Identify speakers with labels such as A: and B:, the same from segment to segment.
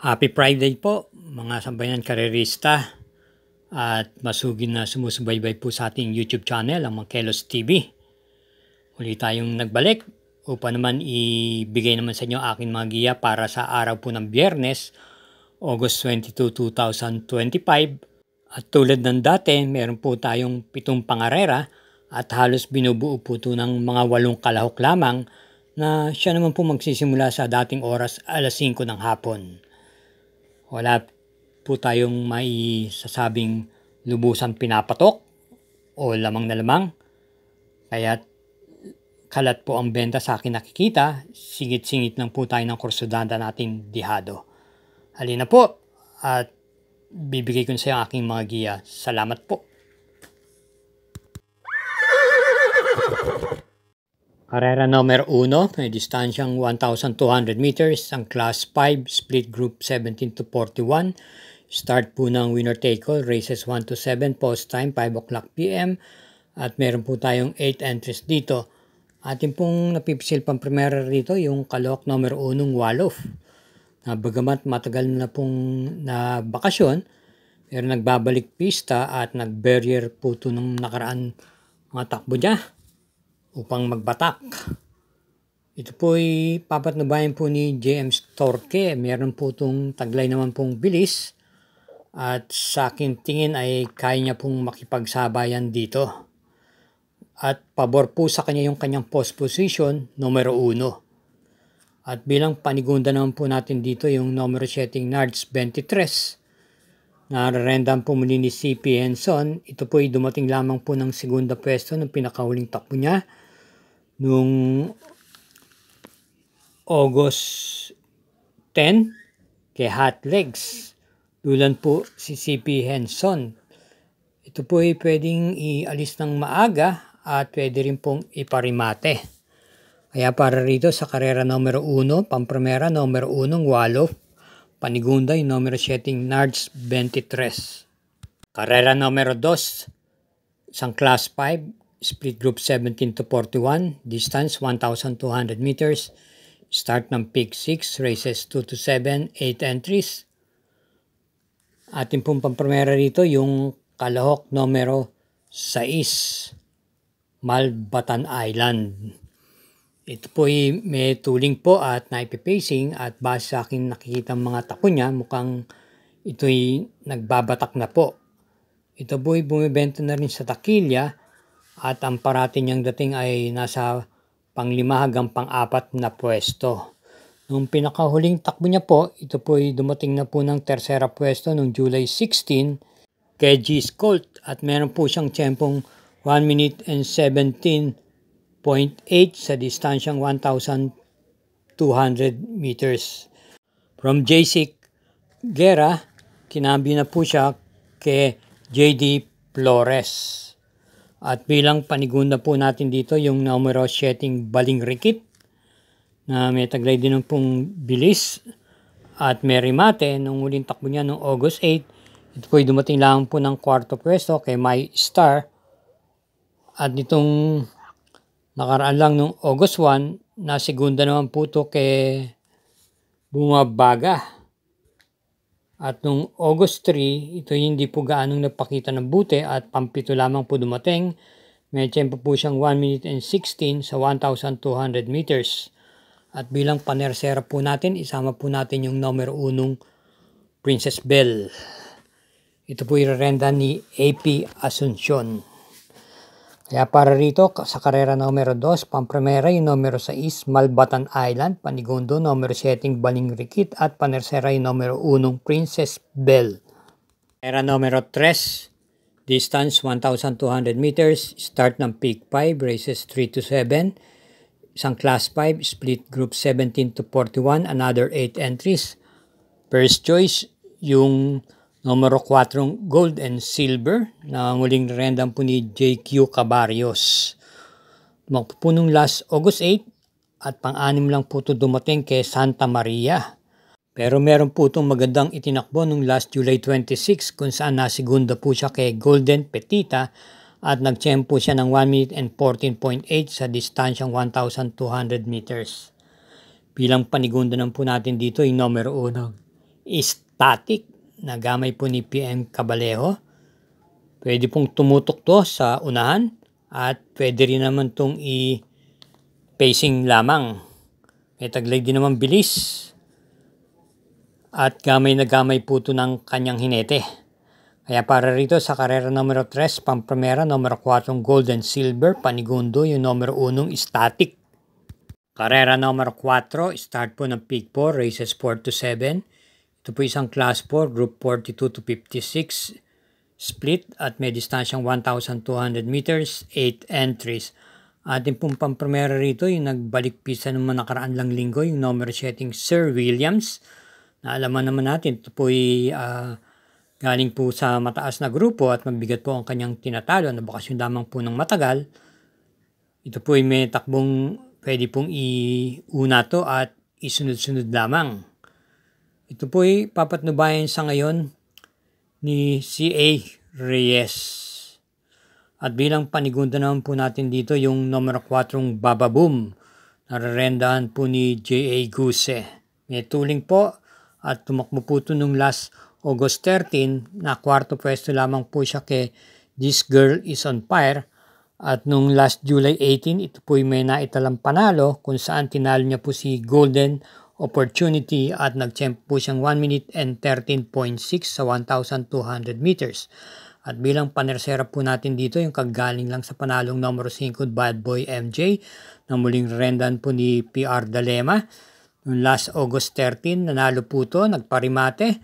A: Happy Friday po mga sambayan karerista at masugid na sumusubaybay po sa ating YouTube channel, ang Mangkelos TV. Uli tayong nagbalik upang naman ibigay naman sa inyo aking mga giya para sa araw po ng Biyernes, August 22, 2025. At tulad ng dati, meron po tayong 7 pangarera at halos binubuo po ito ng mga 8 kalahok lamang na siya naman po magsisimula sa dating oras alas 5 ng hapon. Wala po tayong maisasabing lubusan pinapatok o lamang na lamang. Kaya kalat po ang benta sa akin nakikita, singit-singit lang po tayo ng kursudanda nating dihado. Halina po at bibigay ko na sa iyo aking mga giya. Salamat po. Karera number 1, may distansyang 1,200 meters, ang class 5, split group 17 to 41. Start po ng winner take all, races 1 to 7, post time 5 o'clock p.m. At meron po tayong 8 entries dito. Ating pong napipisil pang primera rito, yung kalahok number 1, Wolof. Na bagamat matagal na pong na bakasyon, pero nagbabalik pista at nag-barrier po ito nung nakaraan mga takbo niya upang magbatak. Ito po ay papatnubayan po ni JM Storke. Meron po itong taglay naman pong bilis. At sa akin tingin ay kaya niya pong makipagsabayan dito. At pabor po sa kanya yung kanyang post position, numero 1. At bilang panigunda naman po natin dito yung numero setting Nards 23. Nararendam po muli ni CP Henson. Ito po ay dumating lamang po ng segunda pwesto ng pinakahuling takbo niya noong August 10 kay Hot Legs. Dulan po si CP Henson. Ito po ay pwedeng ialis ng maaga at pwede rin pong iparimate. Kaya para rito sa karera numero 1, pampremera numero 1, Wolof. Panigunda yung numero setting Nards 23. Karera numero 2, isang class 5, split group 17 to 41, distance 1,200 meters, start ng peak 6, races 2 to 7, 8 entries. Ating pong pampremera rito yung kalahok numero 6, Malbatan Island. Ito po ay may tuling po at naipipacing at base sa akin nakikita mga takbo niya, mukhang ito'y nagbabatak na po. Ito po ay bumibenta na rin sa takilya at ang parati niyang dating ay nasa pang-5 hanggang pang-4 na pwesto. Nung pinakahuling takbo niya po, ito po ay dumating na po ng tersera pwesto noong July 16 kay G's Colt at meron po siyang tiyempong 1 minute and 17.8 sa distansyang 1,200 meters. From JC Guerra, kinambyo na po siya kay JD Flores. At bilang panigunda po natin dito yung numero setting Baling Rikit na may taglay din ng pong bilis at may remate nung uling takbo niya noong August 8. Ito po ay dumating lang po ng kwarto pwesto kay My Star. At nitong nakaraan lang noong August 1, na segunda naman po ito kay Bumabaga. At nung August 3, ito hindi po gaanong nagpakita ng buti at pampito lamang po dumating. May tempo po siyang 1 minute and 16 sa 1,200 meters. At bilang panersera po natin, isama po natin yung numero 1, Princess Belle. Ito po irerenda ni AP Asuncion. Kaya para rito sa karera numero 2, pampremera yung numero 6, Malbatan Island, panigundo numero setting Baling Rikit at panersera yung numero 1, Princess Belle. Karera numero 3, distance 1,200 meters, start ng peak 5, races 3 to 7, isang class 5, split group 17 to 41, another 8 entries. First choice, yung numero 4, Gold and Silver, na muling rendang po ni JQ Cabarrios. Tumakbo po nung last August 8 at pang-anim lang po ito dumating kay Santa Maria. Pero meron po itong magandang itinakbo nung last July 26 kung saan nasigunda po siya kay Golden Petita at nagtiyempo siya ng 1 minute and 14.8 sa distansyang 1,200 meters. Bilang panigunda naman po natin dito yung numero 1, static na gamay po ni PM Cabalejo. Pwede pong tumutok to sa unahan at pwede rin naman tong i-pacing lamang. May taglay din naman bilis at gamay na gamay po ito ng kanyang hinete. Kaya para rito sa karera numero 3, Pamprimera, numero 4 Gold and Silver, Panigundo, yung numero 1 static. Karera numero 4, start po ng Peak 4, races 4 to 7. Ito po isang Class 4, Group 42 to 56, split at may distansyang 1,200 meters, 8 entries. Ating pong Pamprimera rito, yung nagbalik pisa naman nakaraan lang linggo, yung numero setting Sir Williams. Naalaman naman natin, ito po ay galing po sa mataas na grupo at mabigat po ang kanyang tinatalo na bakasyon lamang po ng matagal. Ito po ay may takbong pwede pong iuna to at isunod-sunod lamang. Ito po ay papatnubayan sa ngayon ni C.A. Reyes. At bilang panigunda naman po natin dito yung numero 4 Baba Boom. Nararendahan po ni J.A. Guse. May tuling po at tumakbo po ito nung last August 13 na kwarto pwesto lamang po siya kay This Girl Is On Fire. At nung last July 18, ito po may naitalang panalo kung saan tinalo niya po si Golden Opportunity at nag-champ po siyang 1 minute and 13.6 sa 1,200 meters. At bilang panersera po natin dito yung kagaling lang sa panalong numero 5 Bad Boy MJ na muling rendan po ni PR Dalema. Noong last August 13, nanalo po ito, nagparimate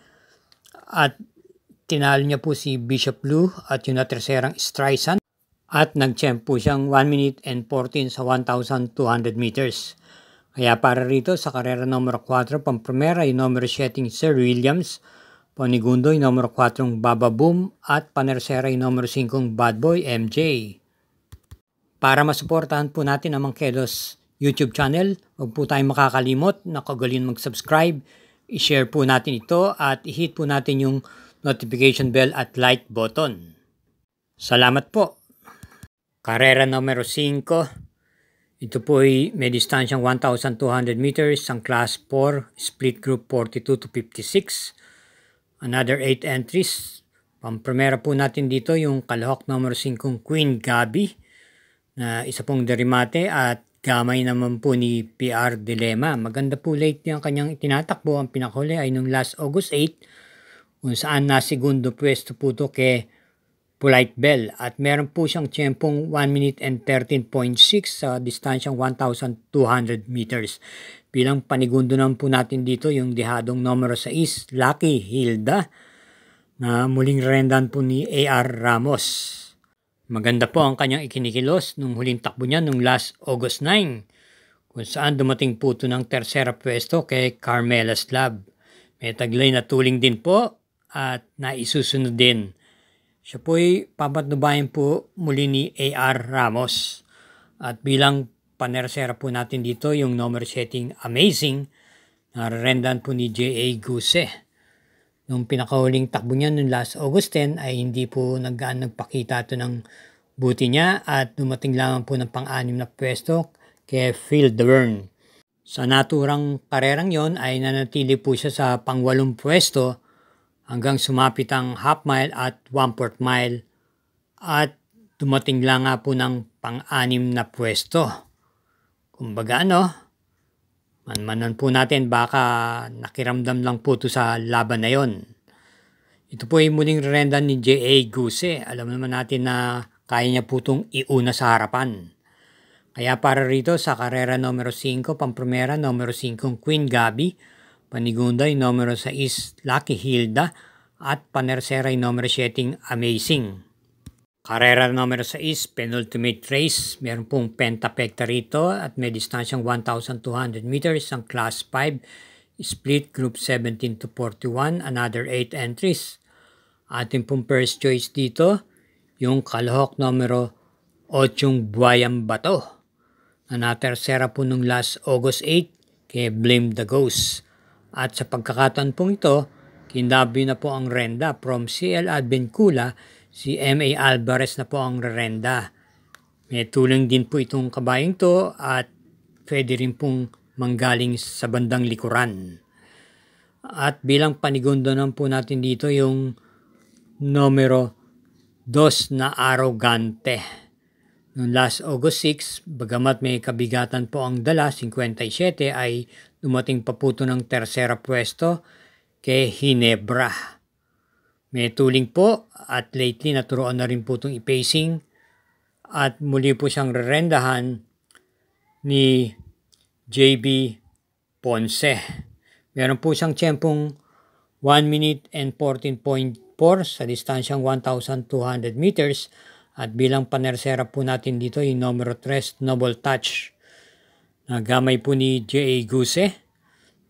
A: at tinalo niya po si Bishop Blue at yung naterserang Streisand at nag-champ po siyang 1 minute and 14 sa 1,200 meters. Kaya para rito sa karera numero 4, Pamprimera yung numero setting Sir Williams, Panigundo yung numero 4 Baba Boom at panersera yung numero 5 Bad Boy MJ. Para masuportahan po natin ang Mangkelos YouTube channel, huwag po tayong makakalimot na kagaling mag-subscribe, i-share po natin ito at i-hit po natin yung notification bell at like button. Salamat po! Karera numero 5, ito po ay may distansyang 1,200 meters, ang Class 4, split group 42 to 56. Another 8 entries. Pamprimera po natin dito yung kalahok numero 5 Queen Gabi na isa pong derimate at gamay naman po ni PR Dilema. Maganda po late yung kanyang itinatakbo. Ang pinakahuli ay nung last August 8 kung saan na segundo pwesto po ito kay Polite Bell. At meron po siyang tiyempong 1 minute and 13.6 sa distansyang 1,200 meters. Bilang panigundo naman po natin dito yung dihadong numero 6, Lucky Hilda, na muling rendan po ni A.R. Ramos. Maganda po ang kanyang ikinikilos nung huling takbo niya nung last August 9, kung saan dumating po ito ng tersera pwesto kay Carmela Slab. May taglay na tuling din po at naisusunod din. Siya po ay papatnubayan po muli ni A.R. Ramos. At bilang panersera po natin dito yung number setting Amazing, nararendan po ni J.A. Guse. Nung pinakahuling takbo niya nung last August 10 ay hindi po nagpakita ito ng buti niya at dumating lamang po ng pang-anim na pwesto kay Phil Deverne. Sa naturang karerang yon ay nanatili po siya sa pang-8 pwesto hanggang sumapit ang half mile at 1/4 mile at dumating lang nga po ng pang-6 na pwesto. Kumbaga manmanan po natin baka nakiramdam lang po ito sa laban na yon. Ito po ay muling rendan ni J.A. Guse. Alam naman natin na kaya niya po itong iuna sa harapan. Kaya para rito sa karera numero 5, Pamprimera, numero 5 Queen Gabi, Panigunda yung numero 6 Lucky Hilda at panersera yung numero 7 Amazing. Karera numero 6, penultimate race, meron pong pentapekta rito at may distansyang 1,200 meters ang Class 5, split group 17 to 41, another 8 entries. Ating pong first choice dito, yung kalahok numero 8 Buwayang Bato na natersera po nung last August 8 kay Blame the Ghost. At sa pagkakataon pong ito, kinabi na po ang renda from CL Advencula, si M.A. Alvarez na po ang rerenda. May tulang din po itong kabayang to at pwede rin pong manggaling sa bandang likuran. At bilang panigundo naman po natin dito yung numero 2 na Arrogante. Noong last August 6, bagamat may kabigatan po ang dala, 57, ay dumating pa po ito ng tersera pwesto kay Ginebra. May tuling po at lately naturoan na rin po itong i-pacing at muli po siyang rerendahan ni JB Ponce. Meron po siyang tiyempong 1 minute and 14.4 sa distansyang 1,200 meters at bilang panersera po natin dito yung numero 3 Noble Touch. Nagamay po ni J.A. Guse.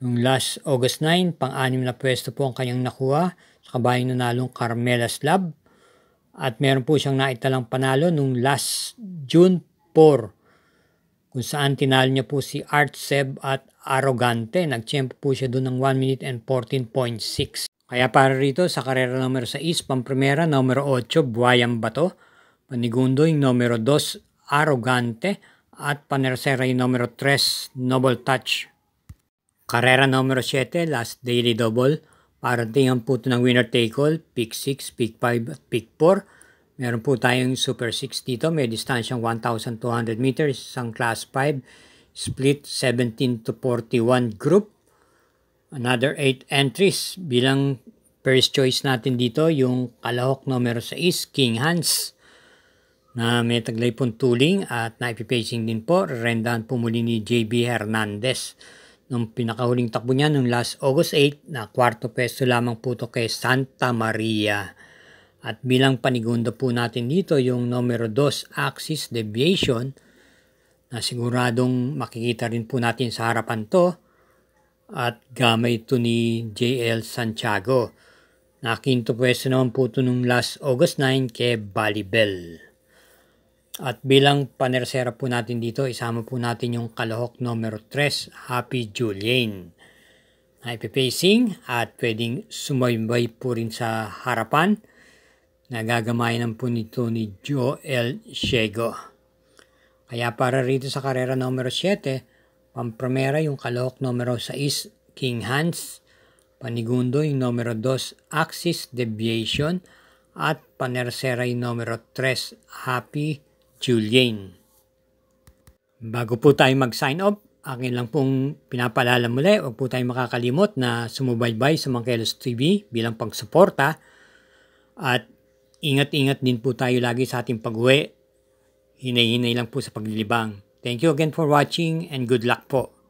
A: Noong last August 9, pang-anim na pwesto po ang kanyang nakuha sa kabayang nanalong Carmela Slab. At meron po siyang naitalang panalo noong last June 4 kung saan tinalo niya po si Art Seb at Arrogante. Nagtiyempo po siya doon ng 1 minute and 14.6. Kaya para rito sa karera numero 6, pamprimera numero 8, Buhayang Bato. Panigundo yung numero 2, Arrogante. At panersera yung numero 3, Noble Touch. Karera numero 7, last daily double. Parating ang puto ng winner take all, pick 6, pick 5 at pick 4. Meron po tayong Super 6 dito. May distansyang 1,200 meters. Isang Class 5. Split 17 to 41 group. Another 8 entries. Bilang first choice natin dito, yung kalahok numero 6, King Hans. Na may taglay pong tuling at naipipacing din po. Rendahan po muli ni JB Hernandez. Nung pinakahuling takbo niya nung last August 8, na kwarto peso lamang po ito kay Santa Maria. At bilang panigundo po natin dito yung numero 2 axis deviation na siguradong makikita rin po natin sa harapan to at gamay ito ni JL Santiago. Nakinto pwesto naman po ito nung last August 9 kay Balibel. At bilang panersera po natin dito, isama po natin yung kalahok numero 3 Happy Julian. Na ipipacing at pwedeng sumaybay po rin sa harapan. Nagagamayan po nito ni Joel Shego. Kaya para rito sa karera numero 7, pamprimera yung kalahok numero 6, King Hans. Panigundo yung numero 2, Axis Deviation. At panersera yung numero 3, Happy Julian. Bago po tayo mag-sign off, akin lang pong pinapaalala muli, huwag po tayo makakalimot na sumubaybay sa Mangkelos TV bilang pagsuporta. At ingat-ingat din po tayo lagi sa ating pag-uwi. Hinay-hinay lang po sa paglilibang. Thank you again for watching and good luck po.